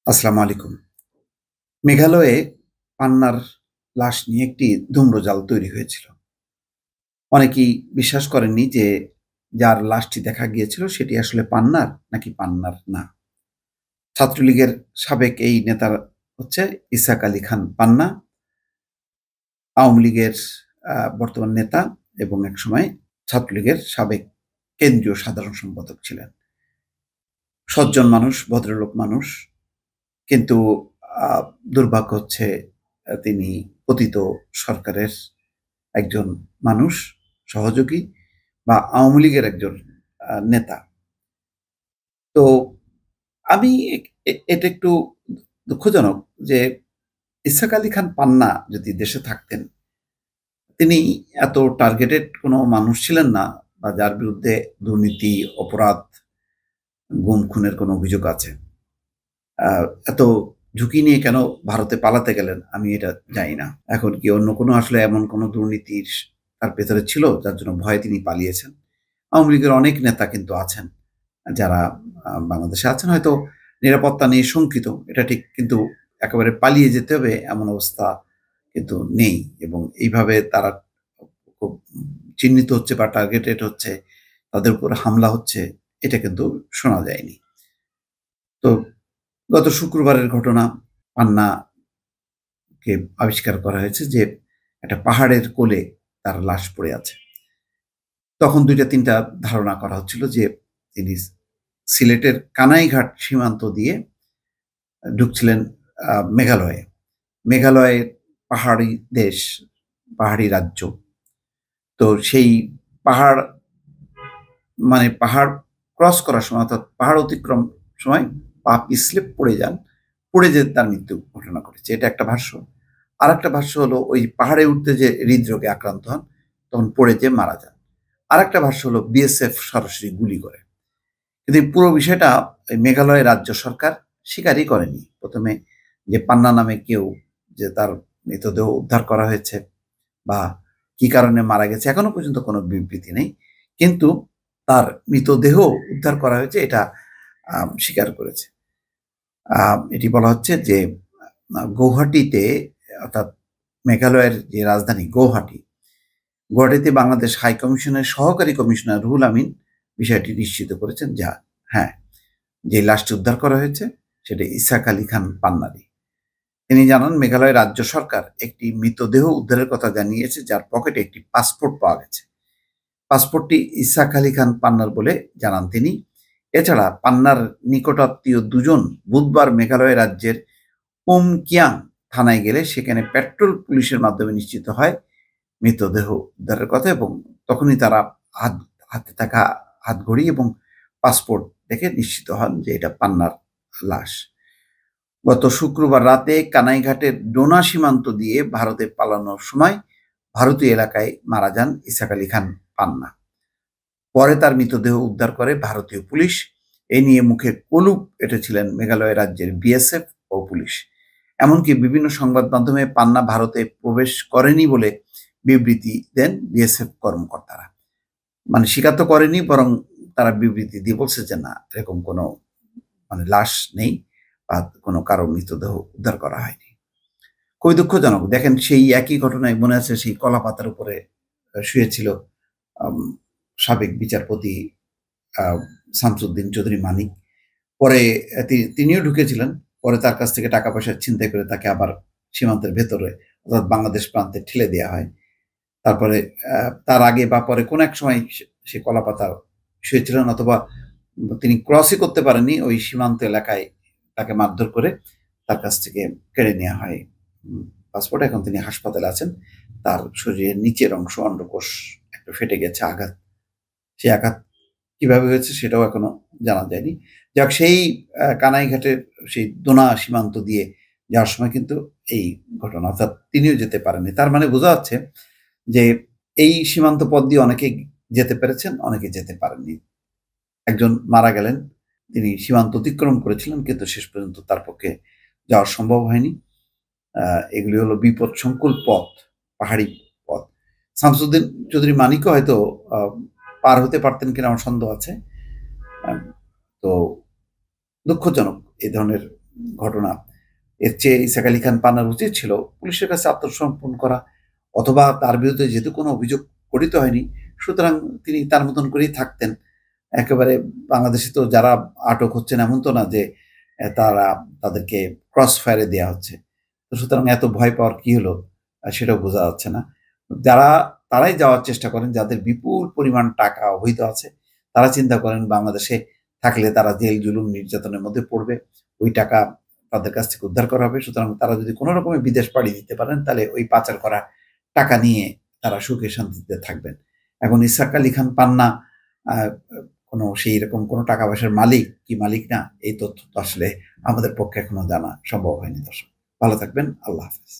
আসসালামু আলাইকুম। মেঘালয়ে পান্নার লাশ নিয়ে একটি ধূম্রজাল তৈরি হয়েছিল। অনেকেই বিশ্বাস করেননি যে যার লাশটি দেখা গিয়েছিল সেটি আসলে পান্নার নাকি পান্নার না। ছাত্রলীগের সাবেক এই নেতা হচ্ছে ইসহাক আলী খান পান্না, আওয়ামী লীগের বর্তমান নেতা এবং একসময় ছাত্রলীগের সাবেক কেন্দ্রীয় সাধারণ সম্পাদক ছিলেন। সজ্জন মানুষ, ভদ্রলোক মানুষ। কিন্তু আ দুর্ভাগ্য হচ্ছে তিনি পতিত সরকারের একজন মানুষ, সহযোগী বা আওয়ামী লীগের একজন নেতা। তো আমি এটা একটু দুঃখজনক যে ইসহাক আলী খান পান্না যদি দেশে থাকতেন, তিনি এত টার্গেটেড কোনো মানুষ ছিলেন না বা যার বিরুদ্ধে দুর্নীতি, অপরাধ, গুম-খুনের কোনো অভিযোগ আছে। এত ঝুঁকি নিয়ে কেন ভারতে পালাতে গেলেন আমি এটা জানি না। এখন কি অন্য কোনো আসলে এমন কোনো দুর্নীতির তার ভেতরে ছিল যার জন্য ভয়ে তিনি পালিয়েছেন? আওয়ামী লীগের অনেক নেতা কিন্তু আছেন যারা বাংলাদেশে আছেন হয়তো নিরাপত্তা নিয়ে শঙ্কিত এটা ঠিক, কিন্তু একেবারে পালিয়ে যেতে হবে এমন অবস্থা কিন্তু নেই এবং এইভাবে তারা খুব চিহ্নিত হচ্ছে বা টার্গেটেড হচ্ছে, তাদের উপর হামলা হচ্ছে, এটা কিন্তু শোনা যায়নি। তো গত শুক্রবারের ঘটনা, পান্নাকে আবিষ্কার করা হয়েছে যে একটা পাহাড়ের কোলে তার লাশ পড়ে আছে। তখন ২টা-৩টা ধারণা করা হচ্ছিল যে তিনি সিলেটের কানাইঘাট সীমান্ত দিয়ে ঢুকছিলেন মেঘালয়ে। মেঘালয়ের পাহাড়ি দেশ, পাহাড়ি রাজ্য। তো সেই পাহাড় পাহাড় ক্রস করার সময় অর্থাৎ পাহাড় অতিক্রম সময় পা পিছলে পড়ে যান। পড়ে যেয়ে তার মৃত্যু ঘটনা ঘটেছে। এটা একটা ভাষ্য। আরেকটা ভাষ্য হলো ওই পাহাড়ে উঠতে যেয়ে হৃদরোগে আক্রান্ত হন, তখন পড়ে যেয়ে মারা যান। আরেকটা ভাষ্য হলো বিএসএফ সরাসরি গুলি করে। কিন্তু এই পুরো বিষয়টা মেঘালয় রাজ্য সরকার স্বীকারই করেনি। প্রথমে যে পান্না নামে কেউ যে তার মৃতদেহ উদ্ধার করা হয়েছে বা কি কারণে মারা গেছে এখনো পর্যন্ত কোনো বিবৃতি নেই। কিন্তু তার মৃতদেহ উদ্ধার করা হয়েছে এটা স্বীকার করেছে। এটি বলা হচ্ছে যে গৌহাটিতে অর্থাৎ মেঘালয়ের যে রাজধানী গুয়াহাটিতে বাংলাদেশ হাই কমিশনের সহকারী কমিশনার রুহুল আমিন বিষয়টি নিশ্চিত করেছেন যা হ্যাঁ, যে লাশটি উদ্ধার করা হয়েছে সেটা ইসহাক আলী খান পান্নারই। তিনি জানান মেঘালয় রাজ্য সরকার একটি মৃতদেহ উদ্ধারের কথা জানিয়েছে যার পকেটে একটি পাসপোর্ট পাওয়া গেছে। পাসপোর্টটি ইসহাক আলী খান পান্নার বলে জানান তিনি। এছাড়া পান্নার নিকটাত্মীয় দুজন বুধবার মেঘালয় রাজ্যের উমকিয়াং থানায় গেলে সেখানে পেট্রোল পুলিশের মাধ্যমে নিশ্চিত হয় মৃতদেহ উদ্ধারের কথা এবং তখনই তারা হাতে থাকা হাতঘড়ি এবং পাসপোর্ট দেখে নিশ্চিত হন যে এটা পান্নার লাশ। গত শুক্রবার রাতে কানাইঘাটের ডোনা সীমান্ত দিয়ে ভারতে পালানোর সময় ভারতীয় এলাকায় মারা যান ইসহাক আলী খান পান্না। পরে তার মৃতদেহ উদ্ধার করে ভারতীয় পুলিশ। এ নিয়ে মুখে কলুপ এঁটেছিলেন মেঘালয় রাজ্যের বিএসএফ ও পুলিশ। এমনকি বিভিন্ন সংবাদ মাধ্যমে পান্না ভারতে প্রবেশ করেনি বলে বিবৃতি দেন বিএসএফ কর্মকর্তারা। স্বীকার তো করেনি, বরং তারা বিবৃতি দিয়ে বলছে যে না, এরকম কোনো লাশ নেই বা কোনো কারো মৃতদেহ উদ্ধার করা হয়নি। খুবই দুঃখজনক। দেখেন সেই একই ঘটনায় মনে আছে সেই কলাপাতার উপরে শুয়েছিল সাবেক বিচারপতি শামসুদ্দিন চৌধুরী মানিক। পরে তিনিও ঢুকেছিলেন। পরে তার কাছ থেকে টাকা পয়সা ছিনতাই করে তাকে আবার সীমান্তের ভেতরে অর্থাৎ বাংলাদেশ প্রান্তে ঠেলে দেওয়া হয়। তারপরে তার আগে বা পরে কোন এক সময় সে কলাপাতা শুয়েছিলেন অথবা তিনি ক্রসই করতে পারেননি, ওই সীমান্ত এলাকায় তাকে মারধর করে তার কাছ থেকে কেড়ে নেওয়া হয় পাসপোর্ট। এখন তিনি হাসপাতালে আছেন। তার শরীরের নিচের অংশ অন্ডকোষ একটা ফেটে গেছে, আঘাত। সেই আঘাত কিভাবে হয়েছে সেটাও এখনো জানা যায়নি। যাক, সেই কানাইঘাটের সেই দোনা সীমান্ত দিয়ে যাওয়ার সময় কিন্তু এই ঘটনা, অর্থাৎ তিনিও যেতে পারেননি। তার মানে বোঝা যাচ্ছে যে এই সীমান্ত পথ দিয়ে অনেকে যেতে পেরেছেন, অনেকে যেতে পারেননি। একজন মারা গেলেন, তিনি সীমান্ত অতিক্রম করেছিলেন কিন্তু শেষ পর্যন্ত তার পক্ষে যাওয়া সম্ভব হয়নি। এগুলি হলো বিপদ সংকুল পথ, পাহাড়ি পথ। শামসুদ্দিন চৌধুরী মানিকও হয়তো পার হতে পারতেন কিনা আমার সন্দেহ আছে। তো দুঃখজনক এই ধরনের ঘটনা। এর চেয়ে ইসাক আলী খান পান্নার উচিত ছিল পুলিশের কাছে আত্মসমর্পণ করা, অথবা তার বিরুদ্ধে যেহেতু কোনো অভিযোগ গঠিত হয়নি, সুতরাং তিনি তার মতন করেই থাকতেন। একেবারে বাংলাদেশে তো যারা আটক হচ্ছেন এমন তো না যে তাদেরকে ক্রস ফায়ারে দেওয়া হচ্ছে। তো সুতরাং এত ভয় পাওয়ার কি হলো সেটাও বোঝা যাচ্ছে না। তারাই যাওয়ার চেষ্টা করেন যাদের বিপুল পরিমাণ টাকা অবৈধ আছে। তারা চিন্তা করেন বাংলাদেশে থাকলে তারা জেল জুলুম নির্যাতনের মধ্যে পড়বে, ওই টাকা তাদের কাছ থেকে উদ্ধার করা হবে। সুতরাং তারা যদি কোনো রকমের বিদেশ পাড়ি দিতে পারেন তাহলে ওই পাচার করা টাকা নিয়ে তারা সুখে শান্তিতে থাকবেন। এখন ইসহাক আলী খান পান্না কোনো সেই রকম কোনো টাকা পয়সার মালিক কি মালিক না, এই তথ্য তো আসলে আমাদের পক্ষে এখনো জানা সম্ভব হয়নি। দর্শক ভালো থাকবেন, আল্লাহ হাফেজ।